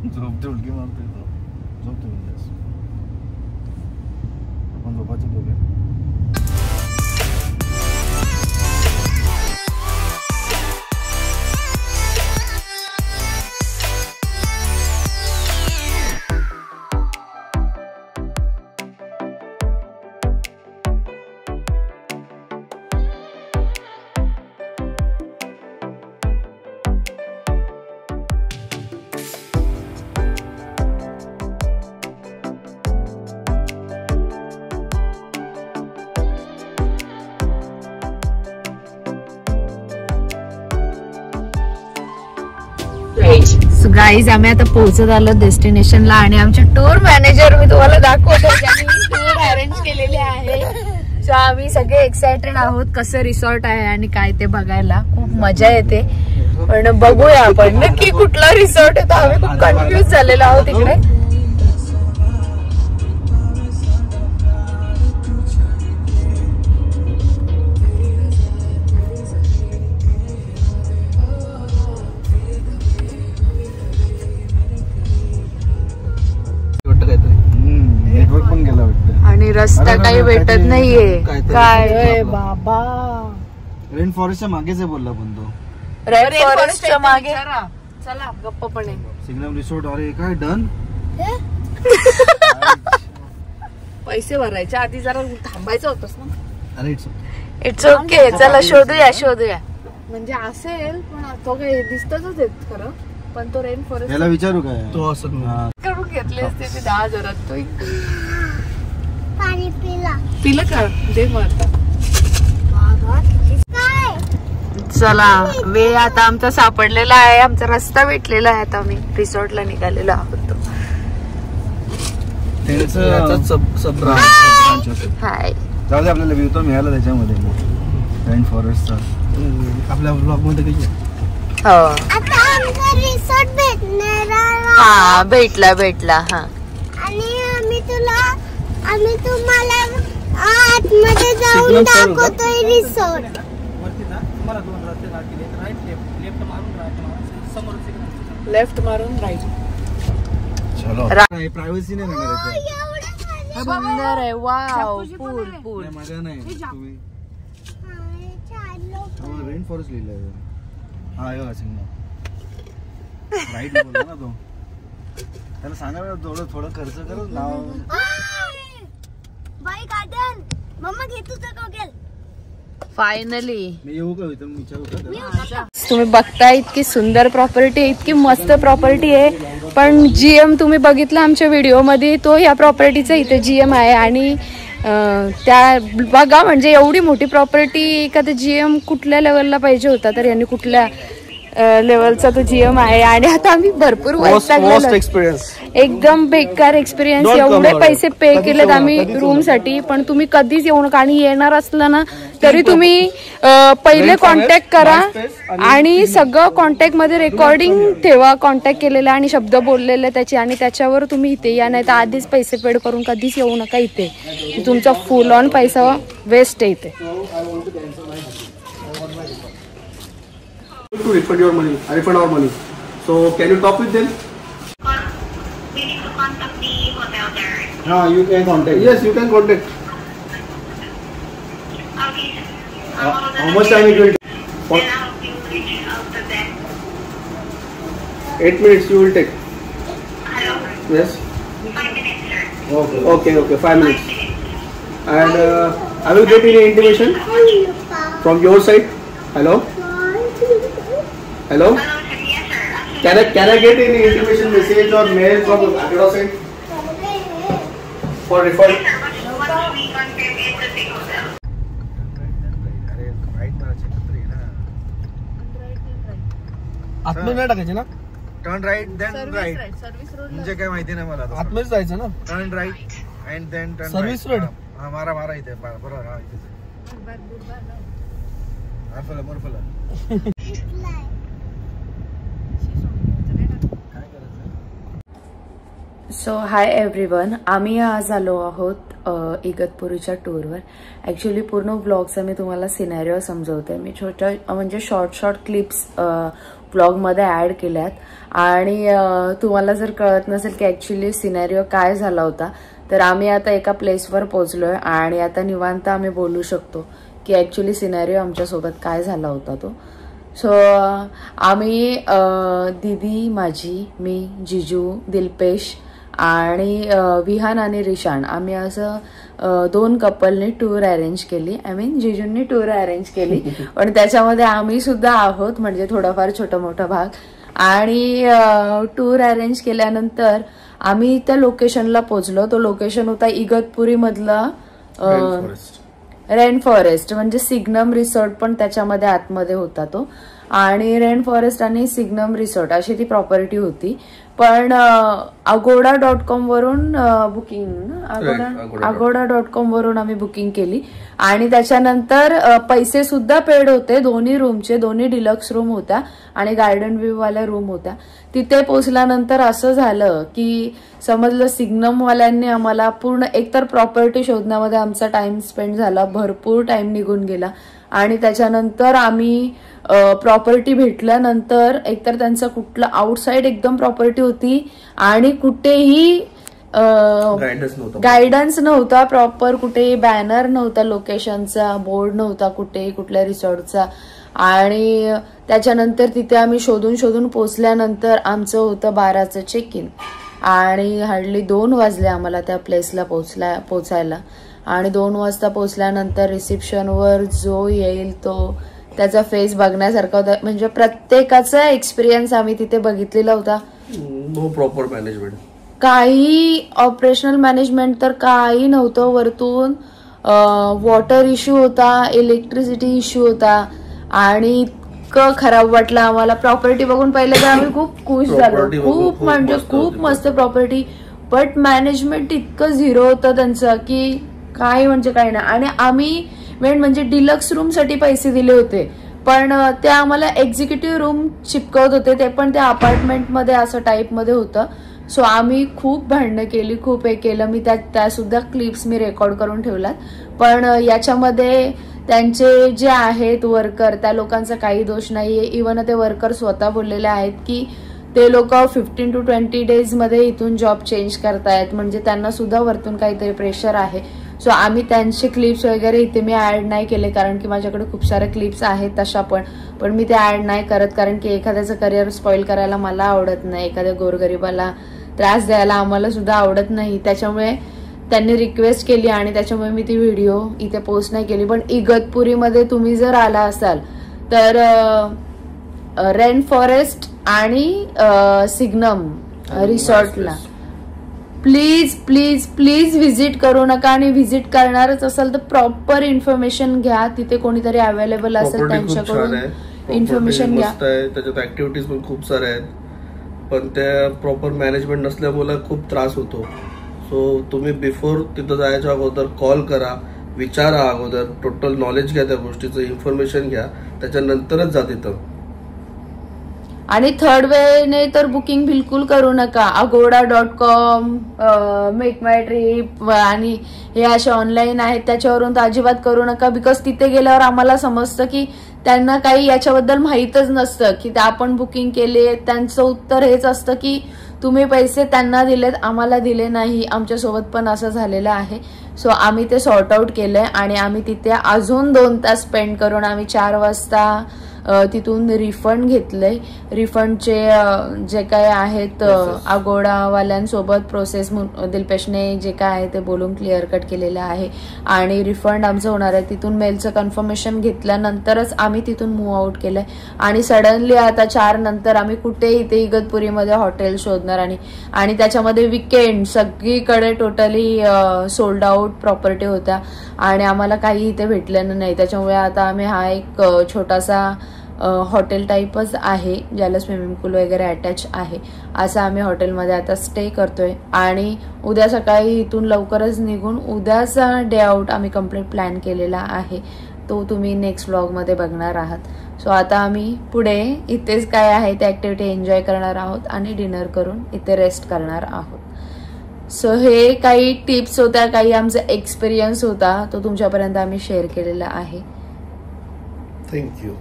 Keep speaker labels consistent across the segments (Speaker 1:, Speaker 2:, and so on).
Speaker 1: झोपते उलटी मारते झोपते बिंदास आपण झोपायचं दोघे
Speaker 2: सो गाईज आम्ही आता पोहोचत आलो डेस्टिनेशनला आणि आमचे टूर मॅनेजर मी तुम्हाला दाखवतो ज्यांनी टूर अरेंज केलेले आहे. सो आम्ही सगळे एक्सायटेड आहोत कसं रिसॉर्ट आहे आणि काय ते बघायला खूप मजा येते. पण बघूया आपण नक्की कुठला रिसॉर्ट आहे. आम्ही खूप कन्फ्युज झालेलो आहोत इकडे. आणि रस्ता काही भेटत नाहीये. काय बाबा
Speaker 1: रेन फॉरेस्टच्या मागेच आहे बोलला पण तो.
Speaker 2: रेन फॉरेस्टच्या मागे चला गप्पपणे
Speaker 1: सिग्नम रिसॉर्ट. अरे काय डन.
Speaker 2: पैसे भरायच्या आधी जरा थांबायचं होतंस ना.
Speaker 1: अरे
Speaker 2: इट्स ओके. चला शोधूया म्हणजे असेल पण तो काही दिसतच येत खरं. पण तो रेन फॉरेस्ट
Speaker 1: याला विचारू काय तो असं
Speaker 2: करून घेतले असते ते 10,000 तो
Speaker 3: पाणी
Speaker 2: पिलं का दे मग चला. वेळ आता आमचा सापडलेला आहे. आमचा रस्ता भेटलेला आहे. आता आम्ही रिसॉर्टला निघालेलो आहोत. हाय
Speaker 1: जाऊ दे आपल्याला व्ह्यू तो मिळाला त्याच्यामध्ये रेन फॉरेस्टचा आपल्या ब्लॉग मध्ये.
Speaker 2: हो
Speaker 3: रिसॉर्ट भेटणार.
Speaker 2: हा भेटला हा.
Speaker 3: आणि आम्ही तुम्हाला आतमध्ये जाऊन दाखवतोय रिसॉर्ट.
Speaker 2: लेफ्ट मारून राईट.
Speaker 1: चलो प्रायव्हसी नाही मिळणार.
Speaker 2: सुंदर आहे. वाव पूल
Speaker 1: मजा नाही. तुम्ही रेन फॉरेस्ट लिहिलंय. हा यो राईट बोलला ना तो. त्याला सांगा ना थोडं खर्च कर नाव.
Speaker 3: बाई गार्डन मम्मा घे तुझं कोकेल.
Speaker 2: फायनली
Speaker 1: मी येऊ का इथं विचारू.
Speaker 2: तुम्ही बघताय इतकी सुंदर प्रॉपर्टी आहे. इतकी मस्त प्रॉपर्टी आहे. पण जीएम तुम्ही बघितला आमच्या व्हिडिओ मध्ये तो या प्रॉपर्टीचा इथे जीएम आहे. आणि त्या बघा म्हणजे एवढी मोठी प्रॉपर्टी का ते जीएम कुठल्या लेवलला पाहिजे होता तर यांनी कुठल्या लेवलचा तो जीएम आहे. आणि आता आम्ही भरपूर एकदम बेकार एक्सपिरियन्स. एवढे पैसे पे केलेत आम्ही रूम साठी पण तुम्ही कधीच येऊ नका. आणि येणार असलं ना तरी तुम्ही पहिले कॉन्टॅक्ट करा आणि सगळं कॉन्टॅक्ट मध्ये रेकॉर्डिंग ठेवा. कॉन्टॅक्ट केलेला आणि शब्द बोललेले त्याचे आणि त्याच्यावर तुम्ही इथे या. नाही तर आधीच पैसे पेड करून कधीच येऊ नका इथे. तुमचा फुल ऑन पैसा वेस्ट आहे इथे.
Speaker 4: To refund your money, refund our money. So can you talk with them?
Speaker 3: We need to contact the hotel there.
Speaker 4: You can contact. Yes, you can contact.
Speaker 3: Okay.
Speaker 4: How much time it will take?
Speaker 3: Then I'll be reaching out to them.
Speaker 4: 8 minutes you will take.
Speaker 3: Hello.
Speaker 4: Yes.
Speaker 3: 5 minutes, sir.
Speaker 4: Okay. 5 minutes. And I will get any intimation from your side. Hello. Hello.
Speaker 3: Hello, sir. Yes, sir.
Speaker 4: Can I get any intimation message or mail from your side for refund?
Speaker 3: Yes, sir. Once we confirm it to the hotel.
Speaker 4: आतमध्ये नाही टाकायचे ना.
Speaker 1: Turn right then right. म्हणजे काय माहिती नाही मला.
Speaker 4: आतमध्येच जायचं ना.
Speaker 1: Turn right and then turn
Speaker 4: service road.
Speaker 1: हा मारा इथे बरोबर. हा इथे
Speaker 2: सो हाय एव्हरीवन. आम्ही आज आलो आहोत इगतपुरीच्या टूरवर. ॲक्च्युली पूर्ण व्लॉगचा मी तुम्हाला सिनेरिओ समजवते. मी छोट्या म्हणजे शॉर्ट क्लिप्स व्लॉगमध्ये ॲड केल्यात आणि तुम्हाला जर कळत नसेल की ॲक्च्युली सिनेरिओ काय झाला होता, तर आम्ही आता एका प्लेसवर पोहोचलोय आणि आता निवांत आम्ही बोलू शकतो की ॲक्च्युली सिनेरिओ आमच्यासोबत काय झाला होता तो. सो आम्ही दीदी, माझी, मी, जिजू, दिलपेश आणि विहान आणि रिशान, आम्ही असं 2 कपलनी टूर अरेंज केली. जिजूंनी टूर अरेंज केली, पण त्याच्यामध्ये आम्ही सुद्धा आहोत, म्हणजे थोडाफार छोटा मोठा भाग. आणि टूर अरेंज केल्यानंतर आम्ही त्या लोकेशनला पोहोचलो. तो लोकेशन होता इगतपुरी मधला रेन फॉरेस्ट, म्हणजे सिग्नम रिसॉर्ट पण त्याच्यामध्ये आतमध्ये होता तो. आणि रेन फॉरेस्ट आणि सिग्नम रिसॉर्ट अशी ती प्रॉपर्टी होती. पण agoda.com वरून agoda.com वरून आम्ही बुकिंग केली आणि त्याच्यानंतर पैसे सुद्धा पेड होते. दोन्ही रूमचे, दोन्ही डिलक्स रूम होत्या आणि गार्डन व्ह्यू वाल्या रूम होत्या. तिथे पोहोचल्यानंतर असं झालं की समजलं सिग्नमवाल्यांनी आम्हाला पूर्ण, एकतर प्रॉपर्टी शोधण्यामध्ये आमचा टाइम स्पेंड झाला, भरपूर टाइम निघून गेला. आणि त्याच्यानंतर आम्ही प्रॉपर्टी भेटल्यानंतर एकतर त्यांचा कुठलं आउटसाइड एकदम प्रॉपर्टी होती आणि कुठेही गायडन्स नव्हता प्रॉपर, कुठेही बॅनर नव्हता, लोकेशनचा बोर्ड नव्हता कुठेही कुठल्या रिसॉर्टचा. आणि त्याच्यानंतर तिथे आम्ही शोधून शोधून पोहोचल्यानंतर आमचं होतं 12चं चेक इन आणि हार्डली 2 वाजले आम्हाला त्या प्लेसला पोहोचायला. आणि 2 वाजता पोहोचल्यानंतर रिसेप्शनवर जो येईल तो त्याचा फेस बघण्यासारखा होता. म्हणजे प्रत्येकाचा एक्सपिरियन्स आम्ही तिथे बघितलेला होता.
Speaker 4: नो प्रॉपर मॅनेजमेंट,
Speaker 2: काही ऑपरेशनल मॅनेजमेंट तर काही नव्हतं. वरतून वॉटर इश्यू होता, इलेक्ट्रिसिटी इश्यू होता आणि इतकं खराब वाटलं आम्हाला. प्रॉपर्टी बघून पहिले तर आम्ही खूप खुश झालो, खूप म्हणजे खूप मस्त प्रॉपर्टी, बट मॅनेजमेंट इतकं झिरो होतं त्यांचं की काय म्हणजे काय नाही. आणि आम्ही मेन म्हणजे डिलक्स रूम साठी पैसे दिले होते, पण ते आम्हाला एक्झिक्युटिव्ह रूम चिपकवत होते, ते पण त्या अपार्टमेंटमध्ये असं टाईपमध्ये होतं. सो आम्ही खूप भांडणं केली, खूप हे केलं. मी त्या सुद्धा क्लिप्स मी रेकॉर्ड करून ठेवल्यात. पण याच्यामध्ये त्यांचे जे आहेत वर्कर, त्या लोकांचा काही दोष नाहीये. इव्हन ते वर्कर स्वतः बोललेले आहेत की ते लोक 15 to 20 days मध्ये इथून जॉब चेंज करतायत, म्हणजे त्यांना सुद्धा वरतून काहीतरी प्रेशर आहे. सो आम्ही त्यांचे क्लिप्स वगैरे इथे मी ऍड नाही केले, कारण की माझ्याकडे खूप सारे क्लिप्स आहेत तशा पण मी ते ऍड नाही करत, कारण की एखाद्याचं करिअर स्पॉइल करायला मला आवडत नाही, एखाद्या गोरगरिबाला त्रास द्यायला आम्हाला सुद्धा आवडत नाही. त्याच्यामुळे त्यांनी रिक्वेस्ट केली आणि त्याच्यामुळे मी ती व्हिडिओ इथे पोस्ट नाही केली. पण इगतपुरीमध्ये तुम्ही जर आला असाल तर रेन फॉरेस्ट आणि सिग्नम रिसॉर्टला प्लीज प्लीज प्लीज व्हिजिट करू नका. आणि व्हिजिट करणारच असाल तर प्रॉपर इन्फॉर्मेशन घ्या. तिथे कोणीतरी अवेलेबल असेल त्यांच्याकडून इन्फॉर्मेशन घ्या.
Speaker 4: त्याच्यात ऍक्टिव्हिटीज पण खूप साऱ्या आहेत, पण त्या प्रॉपर मॅनेजमेंट नसल्यामुळे खूप त्रास होतो. सो तुम्ही बिफोर तिथं जायच्या अगोदर कॉल करा, विचारा, अगोदर टोटल नॉलेज घ्या, त्या गोष्टीचं इन्फॉर्मेशन घ्या, त्याच्यानंतरच जा तिथं.
Speaker 2: आणि थर्ड वेने तर बुकिंग बिलकुल करू नका. agoda.com, मेक माय ट्रिप आणि हे असे ऑनलाईन आहेत त्याच्यावरून तर अजिबात करू नका. बिकॉज तिथे गेल्यावर आम्हाला समजतं की त्यांना काही याच्याबद्दल माहीतच नसतं की ते आपण बुकिंग केले. त्यांचं उत्तर हेच असतं की तुम्ही पैसे त्यांना दिलेत, आम्हाला दिले नाही. आमच्यासोबत पण असं झालेलं आहे. सो आम्ही ते सॉर्ट आउट केलंय आणि आम्ही तिथे अजून 2 तास स्पेंड करून आम्ही 4 वाजता तिथून रिफंड घेतलंय. रिफंडचे जे काय आहेत अगोडावाल्यांसोबत प्रोसेस दिलपेशने जे काय आहे ते बोलून क्लिअर कट केलेलं आहे आणि रिफंड आमचं होणार आहे. तिथून मेलचं कन्फर्मेशन घेतल्यानंतरच आम्ही तिथून मूव्ह आउट केलंय. आणि सडनली आता 4 नंतर आम्ही कुठे इथे इगतपुरीमध्ये हॉटेल शोधणार आणि त्याच्यामध्ये विकेंड सगळीकडे टोटली सोल्ड आउट प्रॉपर्टी होत्या आणि आम्हाला काही इथे भेटलेलं नाही. त्याच्यामुळे आता आम्ही हा एक छोटासा हॉटेल टाईपच आहे ज्याला स्विमिंग पूल वगैरे अटॅच आहे असं आम्ही हॉटेलमध्ये आता स्टे करतोय. आणि उद्या सकाळी इथून लवकरच निघून उद्याचा डे आउट आम्ही कम्प्लीट प्लॅन केलेला आहे, तो तुम्ही नेक्स्ट व्लॉगमध्ये बघणार आहात. सो आता आम्ही पुढे इथेच काय आहे ते ऍक्टिव्हिटी एन्जॉय करणार आहोत आणि डिनर करून इथे रेस्ट करणार आहोत. सो हे काही टिप्स होत्या, काही आमचा एक्सपिरियन्स होता, तो तुमच्यापर्यंत आम्ही शेअर केलेला आहे.
Speaker 4: थँक्यू.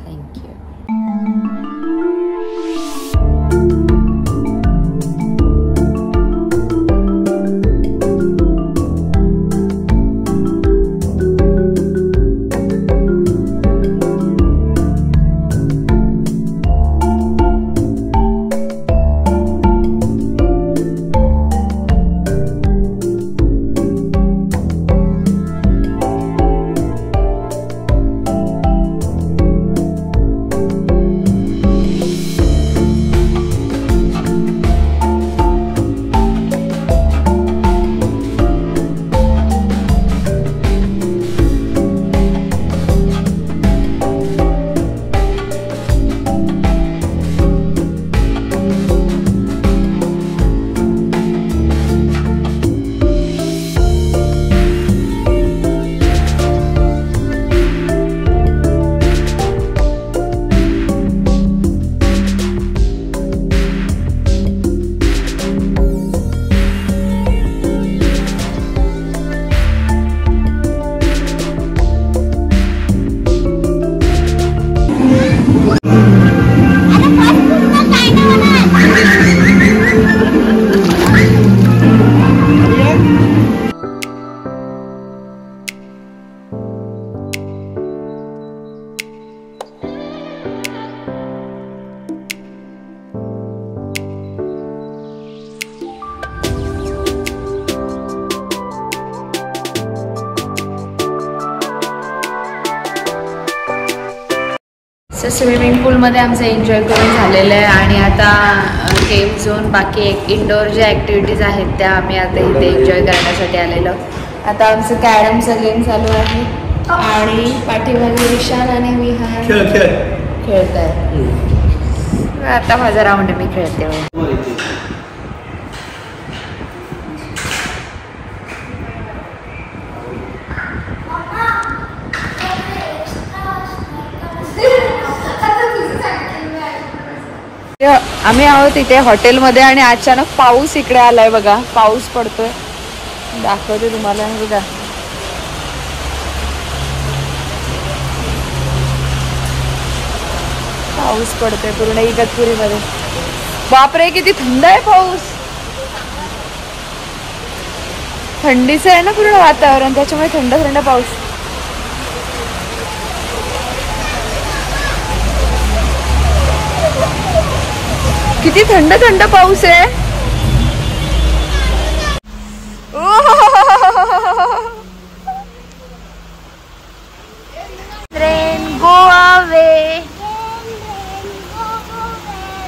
Speaker 2: Thank you. स्विमिंग पूलमध्ये आमचं एन्जॉय करून झालेलं आहे आणि आता गेम झोन बाकी एक इंडोर ज्या ॲक्टिव्हिटीज आहेत त्या आम्ही आता इथे एन्जॉय करण्यासाठी आलेलो. आता आमचं कॅरमचं गेम चालू आहे आणि पाठीमागे विशाल आणि विहान खेळत आहे. आता माझा राऊंड मी खेळते. आम्ही आहोत इथे हॉटेलमध्ये आणि अचानक पाऊस इकडे आलाय बघा. पाऊस पडतोय, दाखवते तुम्हाला. बघा पाऊस पडतोय पूर्ण इगतपुरीमध्ये. बापरे किती थंड आहे पाऊस. थंडीचं आहे ना पूर्ण वातावरण, त्याच्यामुळे थंड थंड पाऊस. किती थंड थंड पाऊस आहे. Rain go away,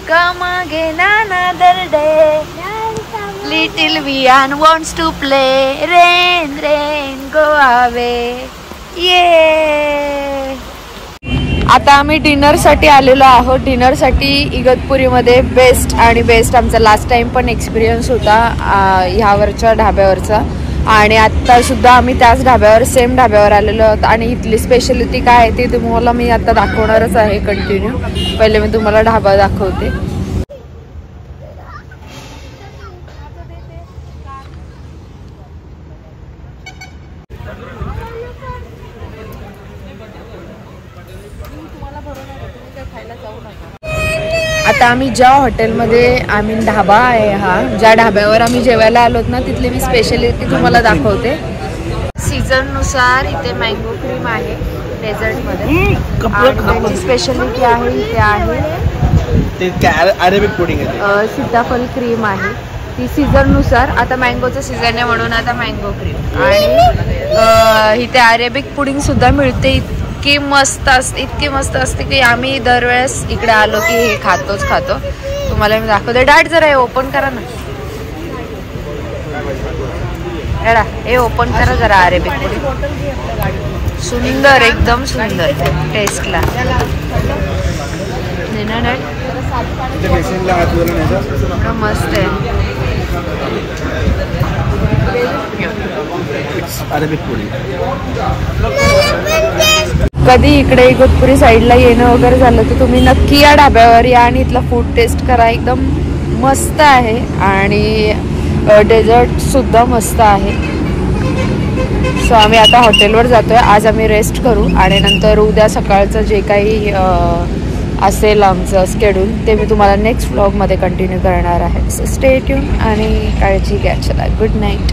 Speaker 2: come again another day. Little Vian wants to play. Rain, rain go away. Yeah. आता आम्ही डिनरसाठी आलेलो आहोत. डिनरसाठी इगतपुरीमध्ये बेस्ट आणि बेस्ट आमचा लास्ट टाइम पण एक्सपिरियन्स होता ह्यावरच्या ढाब्यावरचा. आणि आत्तासुद्धा आम्ही त्याच ढाब्यावर सेम ढाब्यावर आलेलो आहोत. आणि इथली स्पेशलिटी काय आहे ते तुम्हाला मी आता दाखवणारच आहे कंटिन्यू. पहिले मी तुम्हाला ढाबा दाखवते. आता आम्ही ज्या हॉटेलमध्ये ढाबा आहे हा, ज्या ढाब्यावर आम्ही जेवायला आलोत ना, तिथली मी स्पेशलिटी तुम्हाला दाखवते. सीझननुसार इथे मँगो क्रीम आहे डेझर्टमध्ये. त्यांची स्पेशलिटी आहे इथे आहे
Speaker 1: अरेबिक पुडिंग आहे,
Speaker 2: सीताफळ क्रीम आहे. ती सीझननुसार, आता मँगोचं सीझन आहे म्हणून आता मँगो क्रीम. आणि इथे अरेबिक पुडिंग सुद्धा मिळते. इतकी मस्त असते की आम्ही दरवेळेस इकडे आलो की हे खातो. तुम्हाला मी दाखवते. डॅड जरा हे ओपन करा ना. डॅडा हे ओपन करा जरा. अरेबिक पुडिंग सुंदर, एकदम सुंदर टेस्टला. मस्त आहे.
Speaker 1: Arabic pudding.
Speaker 2: कधी इकडे इगतपुरी साईडला येणं वगैरे झालं तर तुम्ही नक्की या ढाब्यावर या आणि इथला फूड टेस्ट करा. एकदम मस्त आहे आणि डेझर्ट सुद्धा मस्त आहे. सो आम्ही आता हॉटेलवर जातोय. आज आम्ही रेस्ट करू आणि नंतर उद्या सकाळचं जे काही असेल आमचं स्केड्यूल ते मी तुम्हाला नेक्स्ट व्लॉगमध्ये कंटिन्यू करणार आहे. सो स्टे ट्यून आणि काळजी घ्या. चला, गुड नाईट.